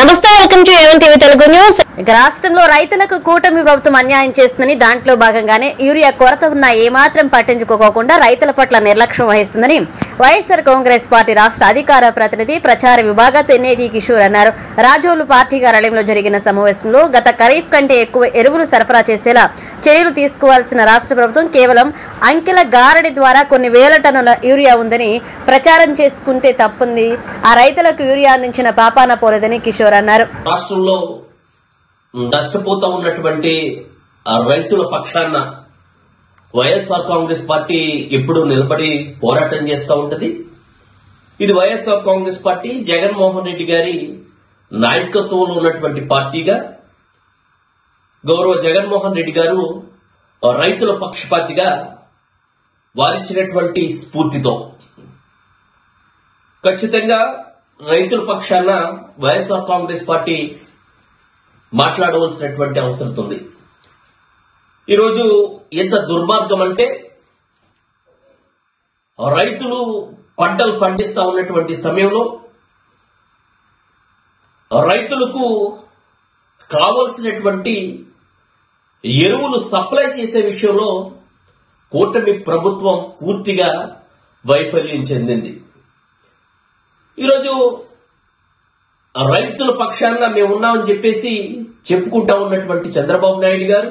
నమస్తే, welcome to A1 TV Telugu news. రాష్ట్రంలో రైతులకు కూటమి ప్రభుత్వం అన్యాయం చేస్తుందని, దాంట్లో భాగంగానే యూరియా కొరత ఉన్నా ఏమాత్రం పట్టించుకోకుండా రైతుల పట్ల నిర్లక్ష్యం వహిస్తుందని వైఎస్ఆర్ కాంగ్రెస్ పార్టీ రాష్ట్ర అధికార ప్రతినిధి ప్రచార విభాగ తెన్నేటి కిషోర్ అన్నారు. రాజోలు పార్టీ కార్యాలయంలో జరిగిన సమావేశంలో గత ఖరీఫ్ కంటే ఎక్కువ ఎరువులు సరఫరా చేసేలా చర్యలు తీసుకోవాల్సిన రాష్ట్ర ప్రభుత్వం కేవలం అంకెల గారడి ద్వారా కొన్ని వేల టన్నుల యూరియా ఉందని ప్రచారం చేసుకుంటే తప్పుంది. ఆ రైతులకు యూరియా అందించిన పాపాన పోలేదని కిషోర్ అన్నారు. రాష్ట్రంలో నష్టపోతా ఉన్నటువంటి రైతుల పక్షాన వైఎస్ఆర్ కాంగ్రెస్ పార్టీ ఎప్పుడూ నిలబడి పోరాటం చేస్తూ ఉంటది. ఇది వైఎస్ఆర్ కాంగ్రెస్ పార్టీ జగన్మోహన్ రెడ్డి గారి నాయకత్వంలో ఉన్నటువంటి పార్టీగా గౌరవ జగన్మోహన్ రెడ్డి గారు రైతుల పక్షపాతిగా వారిచ్చినటువంటి స్ఫూర్తితో ఖచ్చితంగా రైతుల పక్షాన వైఎస్ఆర్ కాంగ్రెస్ పార్టీ మాట్లాడవలసినటువంటి అవసరం ఉంది. ఈరోజు ఎంత దుర్మార్గం అంటే, రైతులు పంటలు పండిస్తా ఉన్నటువంటి సమయంలో రైతులకు కావలసినటువంటి ఎరువులు సప్లై చేసే విషయంలో కూటమి ప్రభుత్వం పూర్తిగా వైఫల్యం చెందింది. ఈరోజు రైతుల పక్షాన మేమున్నామని చెప్పేసి చెప్పుకుంటా ఉన్నటువంటి చంద్రబాబు నాయుడు గారు,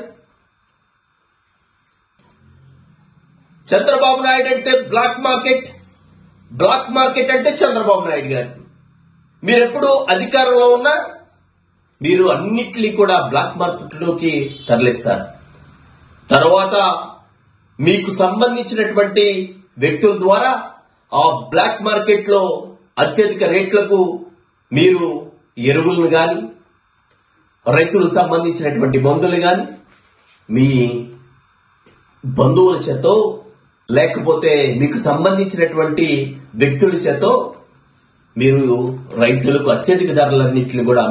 చంద్రబాబు నాయుడు అంటే బ్లాక్ మార్కెట్ అంటే చంద్రబాబు నాయుడు గారు. మీరెప్పుడు అధికారంలో ఉన్నా మీరు అన్నిటినీ కూడా బ్లాక్ మార్కెట్లోకి తరలిస్తారు. తర్వాత మీకు సంబంధించినటువంటి వ్యక్తుల ద్వారా ఆ బ్లాక్ మార్కెట్ లో అత్యధిక రేట్లకు మీరు ఎరువులను గాని, రైతులకు సంబంధించినటువంటి మందులు గాని మీ బంధువుల చేతో లేకపోతే మీకు సంబంధించినటువంటి వ్యక్తుల చేతో మీరు రైతులకు అత్యధిక ధరలన్నింటినీ కూడా